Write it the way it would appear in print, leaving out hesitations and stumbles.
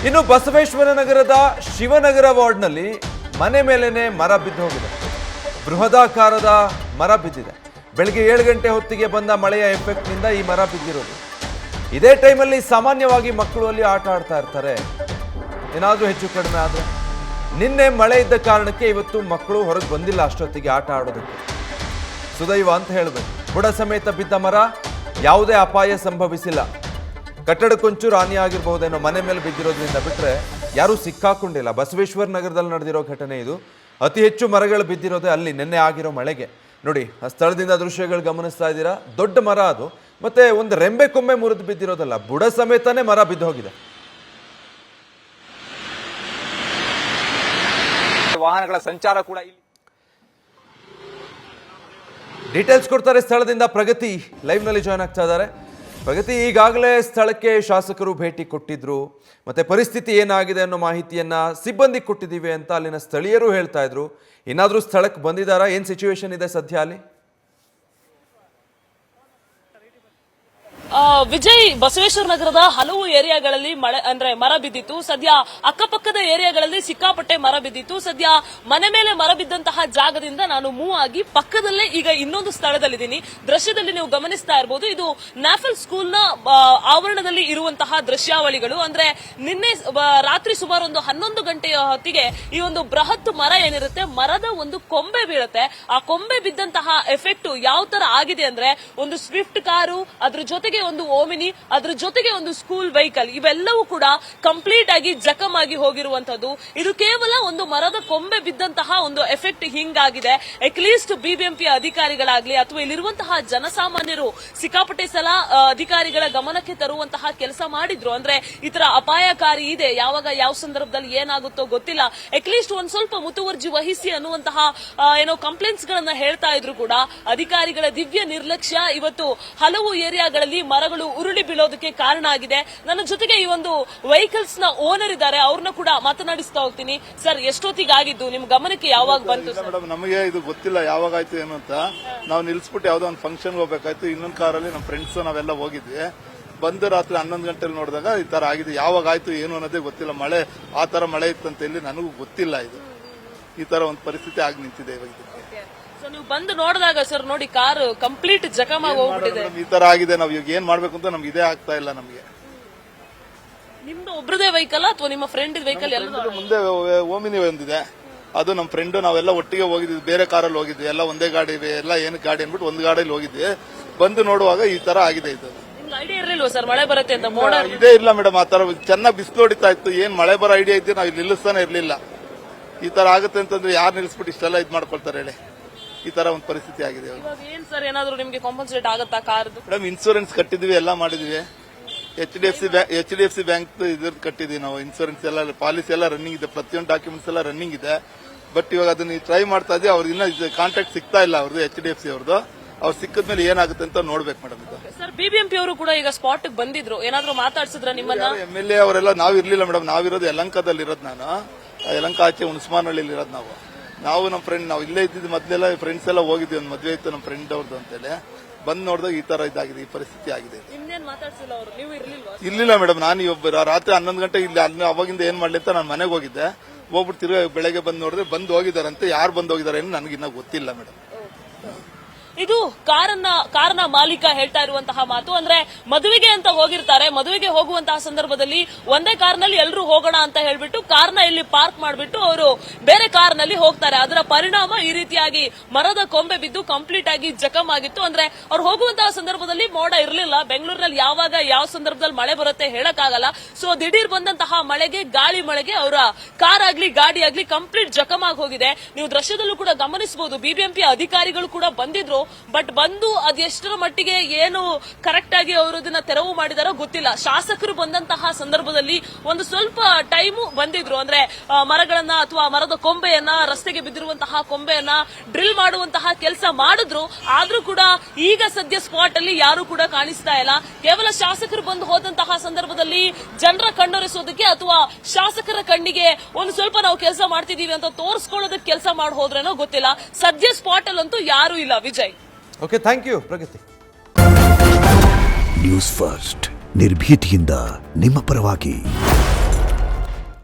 ಇನ್ನು ಬಸವೇಶ್ವರ ನಗರದ ಶಿವನಗರ ವಾರ್ಡ್ನಲ್ಲಿ ಮನೆ ಮೇಲೇನೆ ಮರ ಬಿದ್ದು ಹೋಗಿದೆ. ಬೃಹದಾಕಾರದ ಮರ ಬಿದ್ದಿದೆ. ಬೆಳಗ್ಗೆ 7 ಗಂಟೆ ಹೊತ್ತಿಗೆ ಬಂದ ಮಳೆಯ ಎಫೆಕ್ಟ್ನಿಂದ ಈ ಮರ ಬಿದ್ದಿರೋದು. ಇದೇ ಟೈಮಲ್ಲಿ ಸಾಮಾನ್ಯವಾಗಿ ಮಕ್ಕಳು ಅಲ್ಲಿ ಆಟ ಆಡ್ತಾ ಇರ್ತಾರೆ. ಏನಾದರೂ ಹೆಚ್ಚು ಕಡಿಮೆ ಆದರೆ ನಿನ್ನೆ ಮಳೆ ಇದ್ದ ಕಾರಣಕ್ಕೆ ಇವತ್ತು ಮಕ್ಕಳು ಹೊರಗೆ ಬಂದಿಲ್ಲ ಅಷ್ಟೊತ್ತಿಗೆ ಆಟ ಆಡೋದಕ್ಕೆ. ಸುದೈವ ಅಂತ ಹೇಳಬೇಕು. ಬುಡ ಸಮೇತ ಬಿದ್ದ ಮರ, ಯಾವುದೇ ಅಪಾಯ ಸಂಭವಿಸಿಲ್ಲ. ಕಟ್ಟಡಕ್ಕೊಂಚೂರು ಹಾನಿ ಆಗಿರಬಹುದೇನೋ, ಮನೆ ಮೇಲೆ ಬಿದ್ದಿರೋದ್ರಿಂದ ಬಿಟ್ಟರೆ ಯಾರೂ ಸಿಕ್ಕಾಕೊಂಡಿಲ್ಲ. ಬಸವೇಶ್ವರ ನಗರದಲ್ಲಿ ನಡೆದಿರೋ ಘಟನೆ ಇದು. ಅತಿ ಹೆಚ್ಚು ಮರಗಳು ಬಿದ್ದಿರೋದೇ ಅಲ್ಲಿ ನಿನ್ನೆ ಆಗಿರೋ ಮಳೆಗೆ. ನೋಡಿ, ಆ ಸ್ಥಳದಿಂದ ದೃಶ್ಯಗಳು ಗಮನಿಸ್ತಾ ಇದ್ದೀರಾ. ದೊಡ್ಡ ಮರ ಅದು, ಮತ್ತೆ ಒಂದು ರೆಂಬೆ ಕೊಂಬೆ ಮುರಿದು ಬಿದ್ದಿರೋದಲ್ಲ, ಬುಡ ಸಮೇತನೇ ಮರ ಬಿದ್ದು ಹೋಗಿದೆ. ವಾಹನಗಳ ಸಂಚಾರ ಕೂಡ ಇಲ್ಲಿ. ಡೀಟೇಲ್ಸ್ ಕೊಡ್ತಾರೆ ಸ್ಥಳದಿಂದ ಪ್ರಗತಿ ಲೈವ್ ನಲ್ಲಿ ಜಾಯ್ನ್ ಆಗ್ತಾ ಇದ್ದಾರೆ. ಪ್ರಗತಿ, ಈಗಾಗಲೇ ಸ್ಥಳಕ್ಕೆ ಶಾಸಕರು ಭೇಟಿ ಕೊಟ್ಟಿದ್ರು, ಮತ್ತೆ ಪರಿಸ್ಥಿತಿ ಏನಾಗಿದೆ ಅನ್ನೋ ಮಾಹಿತಿಯನ್ನ ಸಿಬ್ಬಂದಿ ಕೊಟ್ಟಿದ್ದೀವಿ ಅಂತ ಅಲ್ಲಿನ ಸ್ಥಳೀಯರು ಹೇಳ್ತಾ ಇದ್ರು. ಏನಾದರೂ ಸ್ಥಳಕ್ಕೆ ಬಂದಿದ್ದಾರಾ? ಏನ್ ಸಿಚುವೇಶನ್ ಇದೆ ಸದ್ಯ ಅಲ್ಲಿ? ವಿಜಯ್, ಬಸವೇಶ್ವರ ನಗರದ ಹಲವು ಏರಿಯಾಗಳಲ್ಲಿ ಮರ ಬಿದ್ದಿತ್ತು. ಸದ್ಯ ಅಕ್ಕಪಕ್ಕದ ಏರಿಯಾಗಳಲ್ಲಿ ಸಿಕ್ಕಾಪಟ್ಟೆ ಮರ ಬಿದ್ದಿತ್ತು. ಸದ್ಯ ಮನೆ ಮೇಲೆ ಮರ ಬಿದ್ದಂತಹ ಜಾಗದಿಂದ ನಾನು ಮೂವ್ ಆಗಿ ಪಕ್ಕದಲ್ಲೇ ಈಗ ಇನ್ನೊಂದು ಸ್ಥಳದಲ್ಲಿದ್ದೀನಿ. ದೃಶ್ಯದಲ್ಲಿ ನೀವು ಗಮನಿಸ್ತಾ ಇರಬಹುದು, ಇದು ನ್ಯಾಫಲ್ ಸ್ಕೂಲ್ನ ಆವರಣದಲ್ಲಿ ಇರುವಂತಹ ದೃಶ್ಯಾವಳಿಗಳು. ಅಂದ್ರೆ ನಿನ್ನೆ ರಾತ್ರಿ ಸುಮಾರು ಒಂದು 11 ಗಂಟೆಯ ಹೊತ್ತಿಗೆ ಈ ಒಂದು ಬೃಹತ್ ಮರ ಏನಿರುತ್ತೆ, ಮರದ ಒಂದು ಕೊಂಬೆ ಬೀಳುತ್ತೆ. ಆ ಕೊಂಬೆ ಬಿದ್ದಂತಹ ಎಫೆಕ್ಟ್ ಯಾವ ತರ ಆಗಿದೆ ಅಂದ್ರೆ, ಒಂದು ಸ್ವಿಫ್ಟ್ ಕಾರು, ಅದ್ರ ಜೊತೆಗೆ ಒಂದು ಓಮಿನಿ, ಅದ್ರ ಜೊತೆಗೆ ಒಂದು ಸ್ಕೂಲ್ ವೆಹಿಕಲ್, ಇವೆಲ್ಲವೂ ಕೂಡ ಕಂಪ್ಲೀಟ್ ಆಗಿ ಜಖಮ್ ಆಗಿ ಹೋಗಿರುವಂತದ್ದು. ಇದು ಕೇವಲ ಒಂದು ಮರದ ಕೊಂಬೆ ಬಿದ್ದಂತಹ ಒಂದು ಎಫೆಕ್ಟ್ ಹಿಂಗಾಗಿದೆ. ಅಟ್ಲೀಸ್ಟ್ ಬಿಬಿಎಂಪಿ ಅಧಿಕಾರಿಗಳಾಗ್ಲಿ ಅಥವಾ ಇಲ್ಲಿರುವಂತಹ ಜನಸಾಮಾನ್ಯರು ಸಿಕ್ಕಾಪಟ್ಟೆ ಸಲ ಅಧಿಕಾರಿಗಳ ಗಮನಕ್ಕೆ ತರುವಂತಹ ಕೆಲಸ ಮಾಡಿದ್ರು. ಅಂದ್ರೆ ಈ ತರ ಅಪಾಯಕಾರಿ ಇದೆ, ಯಾವಾಗ ಯಾವ ಸಂದರ್ಭದಲ್ಲಿ ಏನಾಗುತ್ತೋ ಗೊತ್ತಿಲ್ಲ, ಅಟ್ಲೀಸ್ಟ್ ಒಂದ್ ಸ್ವಲ್ಪ ಮುತುವರ್ಜಿ ವಹಿಸಿ ಅನ್ನುವಂತಹ ಏನೋ ಕಂಪ್ಲೇಂಟ್ಸ್ ಗಳನ್ನ ಹೇಳ್ತಾ ಇದ್ರು ಕೂಡ ಅಧಿಕಾರಿಗಳ ದಿವ್ಯ ನಿರ್ಲಕ್ಷ್ಯ ಇವತ್ತು ಹಲವು ಏರಿಯಾಗಳಲ್ಲಿ ಮರಗಳು ಉರುಳಿ ಬೀಳೋದಕ್ಕೆ ಕಾರಣ ಆಗಿದೆ. ನನ್ನ ಜೊತೆಗೆ ಈ ಒಂದು ವೆಹಿಕಲ್ಸ್ ನ ಓನರ್ ಇದ್ದಾರೆ, ಅವ್ರನ್ನ ಕೂಡ ಮಾತನಾಡಿಸ್ತಾ ಹೋಗ್ತೀನಿ. ಸರ್, ಎಷ್ಟೊತ್ತಿಗೆ ಆಗಿದ್ದು, ನಿಮ್ ಗಮನಕ್ಕೆ ಯಾವಾಗ ಬಂತು? ಮೇಡಮ್, ನಮಗೆ ಇದು ಗೊತ್ತಿಲ್ಲ ಯಾವಾಗ ಆಯ್ತು ಏನು ಅಂತ. ನಾವು ನಿಲ್ಸ್ಬಿಟ್ಟು ಯಾವ್ದೋ ಒಂದು ಫಂಕ್ಷನ್ ಹೋಗ್ಬೇಕಾಯ್ತು, ಇನ್ನೊಂದು ಕಾರಲ್ಲಿ ನಮ್ಮ ಫ್ರೆಂಡ್ಸ್ ನಾವೆಲ್ಲ ಹೋಗಿದ್ವಿ. ಬಂದು ರಾತ್ರಿ 11 ಗಂಟೆಲಿ ನೋಡಿದಾಗ ಈ ತರ ಆಗಿದೆ. ಯಾವಾಗ ಆಯ್ತು ಏನು ಅನ್ನೋದೇ ಗೊತ್ತಿಲ್ಲ. ಮಳೆ ಆ ತರ ಮಳೆ ಇತ್ತಂತ ಹೇಳಿ ನನಗೂ ಗೊತ್ತಿಲ್ಲ. ಇದು ಈ ತರ ಒಂದು ಪರಿಸ್ಥಿತಿ ಆಗಿ ನಿಂತಿದೆ ಇವಾಗ. ನೀವು ಬಂದು ನೋಡಿದಾಗ ಸರ್ ನೋಡಿ, ಕಾರ್ ಕಂಪ್ಲೀಟ್ ಜಖಮ್ ಆಗಿ ಹೋಗ್ಬಿಟ್ಟಿದೆ. ಈ ತರ ಆಗಿದೆ. ನಾವು ಈಗ ಏನ್ ಮಾಡ್ಬೇಕು ಅಂತ ನಮ್ಗೆ ಇದೇ ಆಗ್ತಾ ಇಲ್ಲ. ನಮಗೆ ನಿಮ್ದು ಒಬ್ರದೇ ವೆಹಿಕಲ್ ಅಥವಾ ನಿಮ್ಮ ಫ್ರೆಂಡ್ ವೆಹಿಕಲ್? ಮುಂದೆ ಓಮಿನಿ ಒಂದಿದೆ, ಅದು ನಮ್ಮ ಫ್ರೆಂಡ್ ನಾವೆಲ್ಲ ಒಟ್ಟಿಗೆ ಹೋಗಿದ್ವಿ. ಬೇರೆ ಕಾರಲ್ಲಿ ಹೋಗಿದ್ವಿ, ಎಲ್ಲ ಒಂದೇ ಗಾಡಿ, ಎಲ್ಲ ಏನು ಗಾಡಿ ಅನ್ಬಿಟ್ಟು ಒಂದು ಗಾಡಿಯಲ್ಲಿ ಹೋಗಿದ್ವಿ. ಬಂದು ನೋಡುವಾಗ ಈ ತರ ಆಗಿದೆ. ಇದು ಐಡಿಯಾ ಇರಲಿಲ್ವಾ ಸರ್ ಮಳೆ ಬರುತ್ತೆ ಅಂತ? ಮೋಡ ಇದೇ ಇಲ್ಲ ಮೇಡಮ್. ಆ ತರ ಚೆನ್ನಾಗಿ ಬಿಸಿಲು ಹೊಡಿತಾ ಇತ್ತು. ಏನ್ ಮಳೆ ಬರೋ ಐಡಿಯಾ ಇದ್ದೆ ನಾವು ನಿಲ್ಲಿಸ್ತಾನೆ ಇರ್ಲಿಲ್ಲ. ಈ ತರ ಆಗುತ್ತೆ ಅಂತಂದ್ರೆ ಯಾರು ನಿಲ್ಲಿಸ್ಬಿಟ್ಟು ಇಷ್ಟೆಲ್ಲ ಇದ್ ಮಾಡ್ಕೊಳ್ತಾರೆ ಹೇಳಿ? ಈ ತರ ಒಂದು ಪರಿಸ್ಥಿತಿ ಆಗಿದೆ. ಏನ್ ಸರ್, ಏನಾದ್ರು ನಿಮ್ಗೆ ಕಾಂಪನ್ಸೇಟ್ ಆಗುತ್ತಾ ಕಾರ್ದು? ಮೇಡಮ್, ಇನ್ಸೂರೆನ್ಸ್ ಕಟ್ಟಿದ್ವಿ, ಎಲ್ಲ ಮಾಡಿದ್ವಿ. HDFC ಬ್ಯಾಂಕ್ ಇದ್ರದ್ದು ಕಟ್ಟಿದ್ವಿ ನಾವು. ಇನ್ಸೂರೆನ್ಸ್ ಎಲ್ಲ, ಪಾಲಿಸಿ ಎಲ್ಲ ರನ್ನಿಂಗ್ ಇದೆ, ಪ್ರತಿಯೊಂದು ಡಾಕ್ಯುಮೆಂಟ್ಸ್ ಎಲ್ಲ ರನ್ನಿಂಗ್ ಇದೆ. ಬಟ್ ಇವಾಗ ಅದನ್ನ ಟ್ರೈ ಮಾಡ್ತಾ ಇದ್ವಿ. ಅವ್ರಿಗೆ ಇನ್ನ ಕಾಂಟ್ಯಾಕ್ಟ್ ಸಿಗ್ತಾ ಇಲ್ಲ ಅವ್ರದ್ದು, HDFC ಅವ್ರದ್ದು. ಅವ್ರು ಸಿಕ್ಕದ್ಮೇಲೆ ಏನಾಗುತ್ತೆ ಅಂತ ನೋಡ್ಬೇಕು ಮೇಡಮ್. ಇದು ಸರ್, ಬಿಬಿಎಂಪಿ ಅವರು ಕೂಡ ಈಗ ಸ್ಪಾಟ್ ಬಂದಿದ್ರು, ಏನಾದ್ರು ಮಾತಾಡ್ಸಿದ್ರ ನಿಮ್ಮನ್ನ? MLA ಅವರೆಲ್ಲ ನಾವು ಇರ್ಲಿಲ್ಲ ಮೇಡಮ್. ನಾವಿರೋದು ಯಲಹಂಕದಲ್ಲಿ ಇರೋದು. ನಾನು ಯಲಹಂಕ ಆಚೆ ಹುಣಸ್ಮಾನಹಳ್ಳಿಲಿ ಇರೋದು. ನಾವು ನಮ್ಮ ಫ್ರೆಂಡ್ ನಾವು ಇಲ್ಲೇ ಇದ್ದಿದ್ದು. ಮೊದಲೆಲ್ಲ ಫ್ರೆಂಡ್ಸ್ ಎಲ್ಲ ಹೋಗಿದ್ವಿ, ಒಂದು ಮದುವೆ ಇತ್ತು ನಮ್ಮ ಫ್ರೆಂಡ್ ಅವ್ರದ್ದು ಅಂತೇಳಿ. ಬಂದ್ ನೋಡಿದಾಗ ಈ ತರ ಇದಾಗಿದೆ, ಈ ಪರಿಸ್ಥಿತಿ ಆಗಿದೆ. ಇರ್ಲಿಲ್ಲ ಮೇಡಮ್. ನಾನು ರಾತ್ರಿ 11 ಗಂಟೆ ಇಲ್ಲಿ ಅವಾಗಿಂದ ಏನ್ ಮಾಡ್ಲಿ ಅಂತ ನಾನು ಮನೆಗೆ ಹೋಗಿದ್ದೆ. ಹೋಗ್ಬಿಟ್ಟು ತಿರ್ಗಾ ಬೆಳಗ್ಗೆ ಬಂದ್ ನೋಡಿದ್ರೆ ಬಂದ್ ಹೋಗಿದಾರಂತೆ. ಯಾರು ಬಂದ್ ಹೋಗಿದಾರೆ ಏನು ನನಗಿನ್ನ ಗೊತ್ತಿಲ್ಲ ಮೇಡಮ್. ಇದು ಕಾರನ ಮಾಲೀಕ ಹೇಳ್ತಾ ಇರುವಂತಹ ಮಾತು. ಅಂದ್ರೆ ಮದುವೆಗೆ ಅಂತ ಹೋಗಿರ್ತಾರೆ, ಮದುವೆಗೆ ಹೋಗುವಂತಹ ಸಂದರ್ಭದಲ್ಲಿ ಒಂದೇ ಕಾರ್ನಲ್ಲಿ ಎಲ್ಲರೂ ಹೋಗೋಣ ಅಂತ ಹೇಳ್ಬಿಟ್ಟು ಕಾರ್ನ ಇಲ್ಲಿ ಪಾರ್ಕ್ ಮಾಡಿಬಿಟ್ಟು ಅವರು ಬೇರೆ ಕಾರ್ನಲ್ಲಿ ಹೋಗ್ತಾರೆ. ಅದರ ಪರಿಣಾಮ ಈ ರೀತಿಯಾಗಿ ಮರದ ಕೊಂಬೆ ಬಿದ್ದು ಕಂಪ್ಲೀಟ್ ಆಗಿ ಜಖಮ್ ಆಗಿತ್ತು. ಅಂದ್ರೆ ಅವ್ರು ಹೋಗುವಂತಹ ಸಂದರ್ಭದಲ್ಲಿ ಮೋಡ ಇರಲಿಲ್ಲ. ಬೆಂಗಳೂರಿನಲ್ಲಿ ಯಾವಾಗ ಯಾವ ಸಂದರ್ಭದಲ್ಲಿ ಮಳೆ ಬರುತ್ತೆ ಹೇಳಕ್ಕಾಗಲ್ಲ. ಸೊ ದಿಢೀರ್ ಬಂದಂತಹ ಮಳೆಗೆ, ಗಾಳಿ ಮಳೆಗೆ ಅವರ ಕಾರ್ ಆಗ್ಲಿ ಗಾಡಿ ಆಗ್ಲಿ ಕಂಪ್ಲೀಟ್ ಜಖಮ್ ಆಗಿ ಹೋಗಿದೆ. ನೀವು ದೃಶ್ಯದಲ್ಲೂ ಕೂಡ ಗಮನಿಸಬಹುದು, ಬಿಬಿಎಂಪಿ ಅಧಿಕಾರಿಗಳು ಕೂಡ ಬಂದಿದ್ರು. ಬಟ್ ಬಂದು ಅದೆಷ್ಟರ ಮಟ್ಟಿಗೆ ಏನು ಕರೆಕ್ಟ್ ಆಗಿ ಅವರು ಇದನ್ನ ತೆರವು ಮಾಡಿದಾರೋ ಗೊತ್ತಿಲ್ಲ. ಶಾಸಕರು ಬಂದಂತಹ ಸಂದರ್ಭದಲ್ಲಿ ಒಂದು ಸ್ವಲ್ಪ ಟೈಮು ಬಂದಿದ್ರು. ಅಂದ್ರೆ ಮರಗಳನ್ನ ಅಥವಾ ಮರದ ಕೊಂಬೆಯನ್ನ, ರಸ್ತೆಗೆ ಬಿದ್ದಿರುವಂತಹ ಕೊಂಬೆಯನ್ನ ಡ್ರಿಲ್ ಮಾಡುವಂತಹ ಕೆಲಸ ಮಾಡಿದ್ರು. ಆದ್ರೂ ಕೂಡ ಈಗ ಸದ್ಯ ಸ್ಪಾಟ್ ಅಲ್ಲಿ ಯಾರು ಕೂಡ ಕಾಣಿಸ್ತಾ ಇಲ್ಲ. ಕೇವಲ ಶಾಸಕರು ಬಂದು ಹೋದಂತಹ ಸಂದರ್ಭದಲ್ಲಿ ಜನರ ಕಣ್ಣೊರೆಸೋದಕ್ಕೆ ಅಥವಾ ಶಾಸಕರ ಕಣ್ಣಿಗೆ ಒಂದು ಸ್ವಲ್ಪ ನಾವು ಕೆಲಸ ಮಾಡ್ತಿದೀವಿ ಅಂತ ತೋರಿಸ್ಕೊಳ್ಳೋದಕ್ಕೆ ಕೆಲಸ ಮಾಡಿ ಹೋದ್ರೇನೋ ಗೊತ್ತಿಲ್ಲ. ಸದ್ಯ ಸ್ಪಾಟ್ ಅಲ್ಲಂತೂ ಯಾರು ಇಲ್ಲ. Vijay, okay, thank you Pragathi. News first, ನಿರ್ಭೀತಿಯಿಂದ ನಿಮ್ಮ ಪರವಾಗಿ.